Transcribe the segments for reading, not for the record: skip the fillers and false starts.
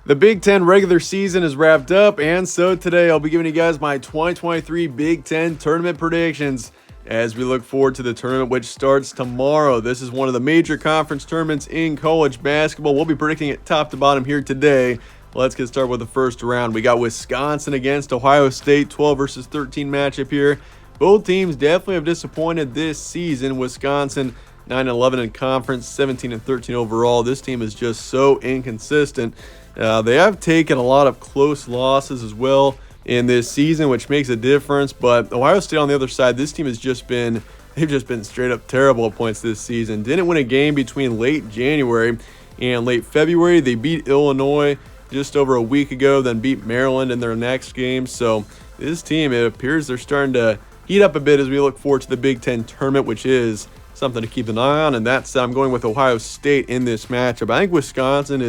The Big Ten regular season is wrapped up, and so today I'll be giving you guys my 2023 Big Ten tournament predictions as we look forward to the tournament, which starts tomorrow. This is one of the major conference tournaments in college basketball. We'll be predicting it top to bottom here today. Let's get started with the first round. We got Wisconsin against Ohio State, 12 versus 13 matchup here. Both teams definitely have disappointed this season. Wisconsin 9-11 in conference, 17-13 overall. This team is just so inconsistent. They have taken a lot of close losses as well in this season, which makes a difference. But Ohio State on the other side, this team has they've just been straight up terrible at points this season. Didn't win a game between late January and late February. They beat Illinois just over a week ago, then beat Maryland in their next game. So this team, it appears they're starting to heat up a bit as we look forward to the Big Ten tournament, which is something to keep an eye on. And I'm going with Ohio State in this matchup. I think Wisconsin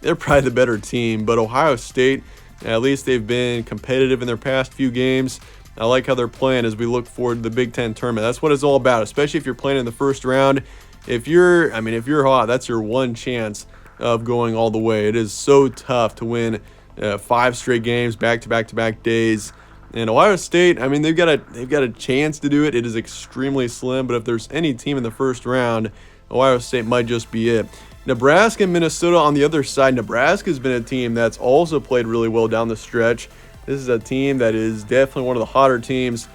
they're probably the better team, but Ohio State, at least they've been competitive in their past few games. I like how they're playing as we look forward to the Big Ten tournament. That's what it's all about, especially if you're playing in the first round. If you're hot, that's your one chance of going all the way. It is so tough to win 5 straight games, back-to-back days. And Ohio State, they've got a chance to do it. It is extremely slim, but if there's any team in the first round, Ohio State might just be it. Nebraska and Minnesota on the other side. Nebraska's been a team that's also played really well down the stretch. This is a team that is definitely one of the hotter teams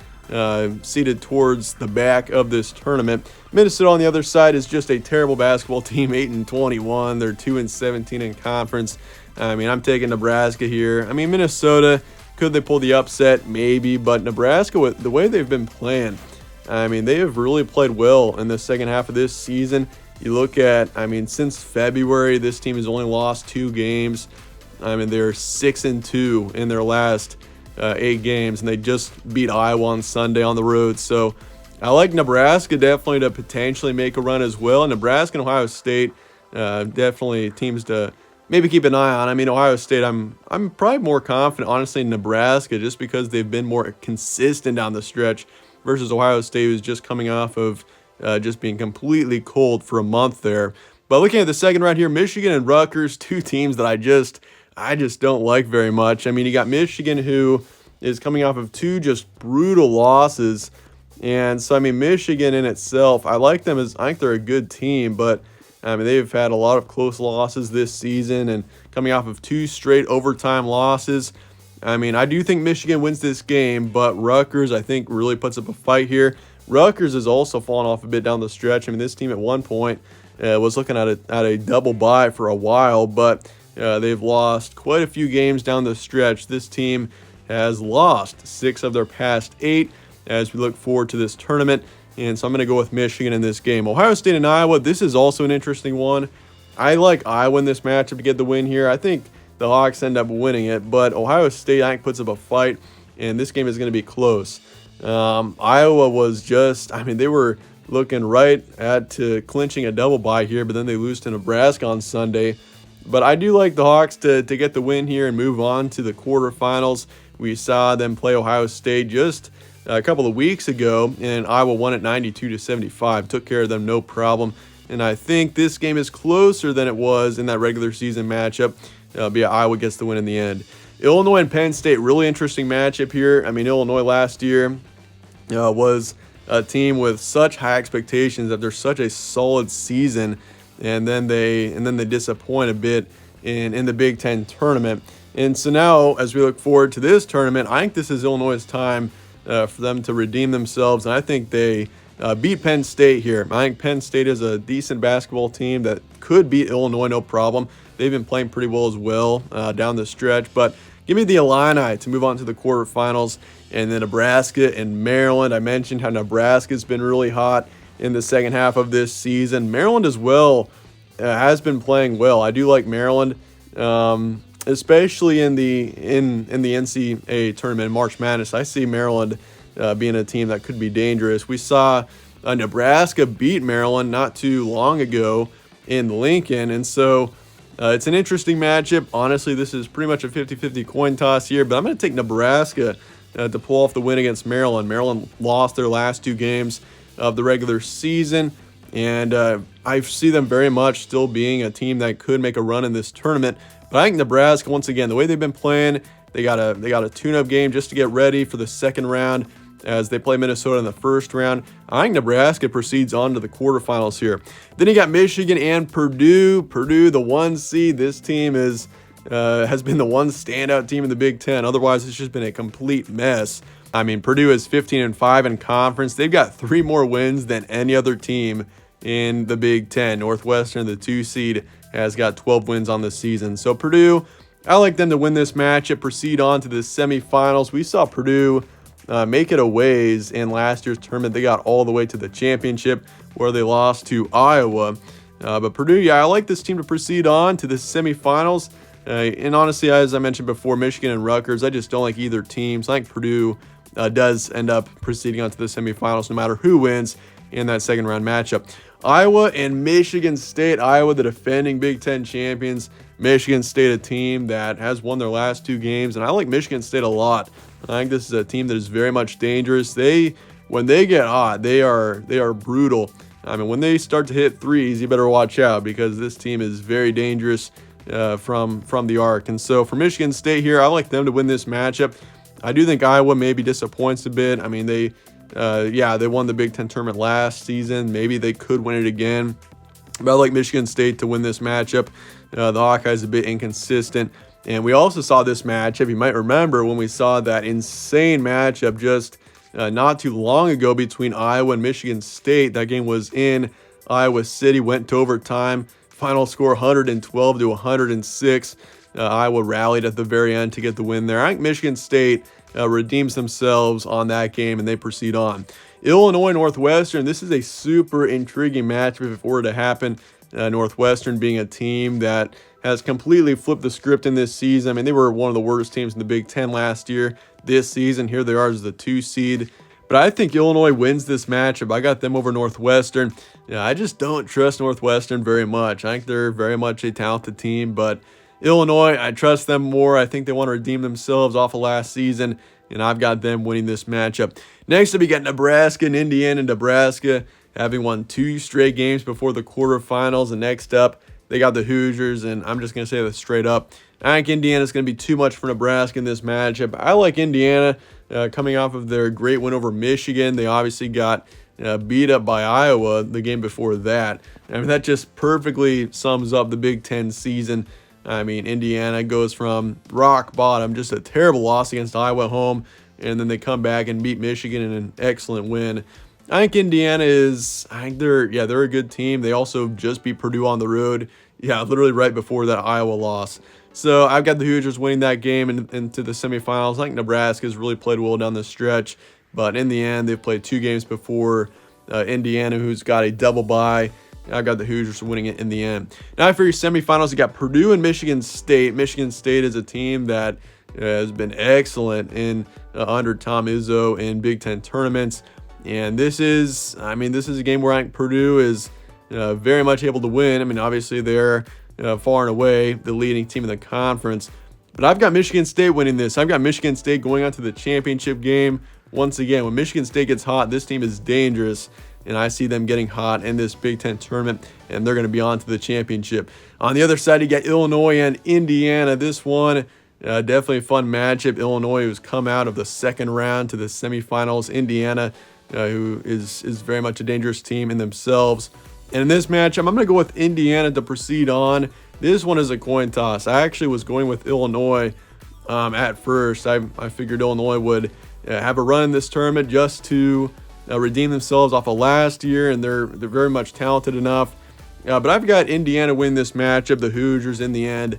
seated towards the back of this tournament. Minnesota on the other side is just a terrible basketball team, 8-21. They're 2-17 in conference. I'm taking Nebraska here. Minnesota, could they pull the upset? Maybe, but Nebraska, with the way they've been playing, they have really played well in the second half of this season. You look at, since February, this team has only lost 2 games. They're 6-2 in their last 8 games, and they just beat Iowa on Sunday on the road. So I like Nebraska definitely to potentially make a run as well. Nebraska and Ohio State, definitely teams to maybe keep an eye on. Ohio State, I'm probably more confident, honestly, in Nebraska just because they've been more consistent down the stretch versus Ohio State, who's just coming off of just being completely cold for a month there. But looking at the second round here, Michigan and Rutgers, 2 teams that I just don't like very much. You got Michigan, who is coming off of 2 just brutal losses. And so, Michigan in itself, I like them I think they're a good team, but they've had a lot of close losses this season and coming off of 2 straight overtime losses. I do think Michigan wins this game, but Rutgers, I think, really puts up a fight here. Rutgers has also fallen off a bit down the stretch. This team at one point was looking at a double bye for a while, but they've lost quite a few games down the stretch. This team has lost 6 of their past 8 as we look forward to this tournament, and so I'm going to go with Michigan in this game. Ohio State and Iowa, this is also an interesting one. I like Iowa in this matchup to get the win here. I think the Hawks end up winning it, but Ohio State, I think, puts up a fight, and this game is going to be close. Iowa was just, they were looking right at clinching a double bye here, but then they lose to Nebraska on Sunday. But I do like the Hawks to get the win here and move on to the quarterfinals. We saw them play Ohio State just a couple of weeks ago, and Iowa won it 92-75. Took care of them, no problem. And I think this game is closer than it was in that regular season matchup. But yeah, Iowa gets the win in the end. Illinois and Penn State, really interesting matchup here. Illinois last year was a team with such high expectations after such a solid season, and then they disappoint a bit in the Big Ten tournament. And so now, as we look forward to this tournament, I think this is Illinois' time for them to redeem themselves, and I think they beat Penn State here. I think Penn State is a decent basketball team that could beat Illinois, no problem. They've been playing pretty well as well down the stretch, but give me the Illini to move on to the quarterfinals. And then Nebraska and Maryland. I mentioned how Nebraska's been really hot in the second half of this season. Maryland as well has been playing well. I do like Maryland, especially in the NCAA tournament, March Madness. I see Maryland being a team that could be dangerous. We saw Nebraska beat Maryland not too long ago in Lincoln, and so it's an interesting matchup. Honestly, this is pretty much a 50-50 coin toss here, but I'm going to take Nebraska to pull off the win against Maryland. Maryland lost their last 2 games of the regular season. And I see them very much still being a team that could make a run in this tournament. But I think Nebraska, once again, the way they've been playing, they got a tune-up game just to get ready for the second round as they play Minnesota in the first round. I think Nebraska proceeds on to the quarterfinals here. Then you got Michigan and Purdue. Purdue, the 1 seed. This team has been the one standout team in the Big Ten. Otherwise, it's just been a complete mess. I mean, Purdue is 15-5 in conference. They've got 3 more wins than any other team in the Big Ten. Northwestern, the 2 seed, has got 12 wins on the season. So Purdue, I like them to win this matchup, proceed on to the semifinals. We saw Purdue make it a ways in last year's tournament. They got all the way to the championship where they lost to Iowa. But Purdue, yeah, I like this team to proceed on to the semifinals. And honestly, as I mentioned before, Michigan and Rutgers, I just don't like either team. So I think Purdue does end up proceeding on to the semifinals no matter who wins in that second round matchup. Iowa and Michigan State. Iowa, the defending Big Ten champions. Michigan State, a team that has won their last 2 games, and I like Michigan State a lot. I think this is a team that is very much dangerous. When they get hot, they are brutal. I mean, when they start to hit threes, you better watch out because this team is very dangerous from the arc. And so for Michigan State here, I like them to win this matchup. I do think Iowa maybe disappoints a bit. I mean, they won the Big Ten tournament last season. Maybe they could win it again. But I like Michigan State to win this matchup. The Hawkeyes a bit inconsistent. And we also saw this matchup. You might remember when we saw that insane matchup just not too long ago between Iowa and Michigan State. That game was in Iowa City, went to overtime. Final score 112-106. Iowa rallied at the very end to get the win there. I think Michigan State redeems themselves on that game and they proceed on. Illinois Northwestern, this is a super intriguing matchup if it were to happen. Northwestern being a team that has completely flipped the script in this season. I mean, they were one of the worst teams in the Big Ten last year. This season, here they are as the 2 seed. But I think Illinois wins this matchup. I got them over Northwestern. I just don't trust Northwestern very much. I think they're very much a talented team, but Illinois, I trust them more. I think they want to redeem themselves off of last season, and I've got them winning this matchup. Next up, we got Nebraska and Indiana. Nebraska having won 2 straight games before the quarterfinals, and next up, they got the Hoosiers, and I'm just going to say this straight up. I think Indiana's going to be too much for Nebraska in this matchup. I like Indiana coming off of their great win over Michigan. They obviously got beat up by Iowa the game before that. I mean, that just perfectly sums up the Big Ten season. I mean, Indiana goes from rock bottom, just a terrible loss against Iowa at home, and then they come back and beat Michigan in an excellent win. I think Indiana they're a good team. They also just beat Purdue on the road. Yeah, literally right before that Iowa loss. So I've got the Hoosiers winning that game into the semifinals. I think Nebraska's really played well down the stretch, but in the end, they've played 2 games before Indiana, who's got a double bye. I've got the Hoosiers winning it in the end. Now for your semifinals, you got Purdue and Michigan State. Michigan State is a team that has been excellent under Tom Izzo in Big Ten tournaments. And this is a game where I think Purdue is very much able to win. I mean, obviously they're far and away the leading team in the conference. But I've got Michigan State winning this. I've got Michigan State going on to the championship game. Once again, when Michigan State gets hot, this team is dangerous. And I see them getting hot in this Big Ten tournament, and they're going to be on to the championship. On the other side, you got Illinois and Indiana. This one, definitely a fun matchup. Illinois, who's come out of the second round to the semifinals. Indiana, who is very much a dangerous team in themselves. And in this matchup, I'm going to go with Indiana to proceed on. This one is a coin toss. I actually was going with Illinois at first. I figured Illinois would have a run in this tournament just to redeem themselves off of last year, and they're very much talented enough. But I've got Indiana win this matchup. The Hoosiers, in the end,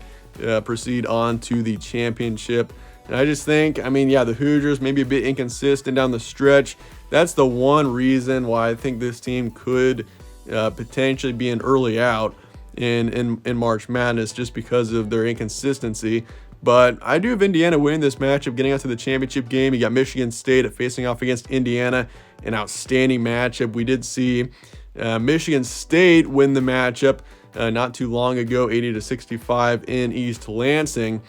proceed on to the championship. And I just think, the Hoosiers maybe a bit inconsistent down the stretch. That's the one reason why I think this team could potentially be an early out in March Madness, just because of their inconsistency. But I do have Indiana winning this matchup, getting out to the championship game. You got Michigan State facing off against Indiana, an outstanding matchup. We did see Michigan State win the matchup not too long ago, 80-65 in East Lansing.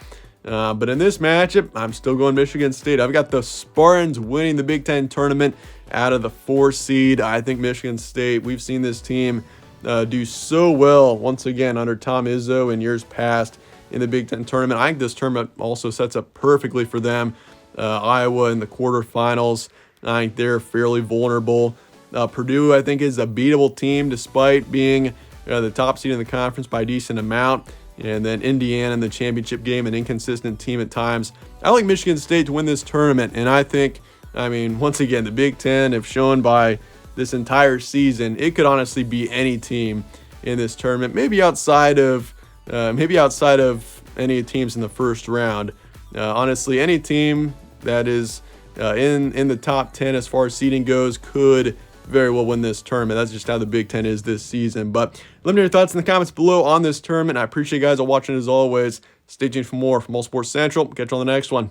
But in this matchup, I'm still going Michigan State. I've got the Spartans winning the Big Ten tournament out of the 4 seed. I think Michigan State, we've seen this team do so well once again under Tom Izzo in years past in the Big Ten tournament. I think this tournament also sets up perfectly for them. Iowa in the quarterfinals, I think they're fairly vulnerable. Purdue, I think, is a beatable team despite being the top seed in the conference by a decent amount. And then Indiana in the championship game, an inconsistent team at times. I like Michigan State to win this tournament, and I think, once again, the Big Ten have shown by this entire season, it could honestly be any team in this tournament. Maybe outside of any teams in the first round. Honestly, any team that is in the top 10 as far as seeding goes could very well win this tournament. That's just how the Big Ten is this season. But let me know your thoughts in the comments below on this tournament. I appreciate you guys all watching as always. Stay tuned for more from All Sports Central. Catch you on the next one.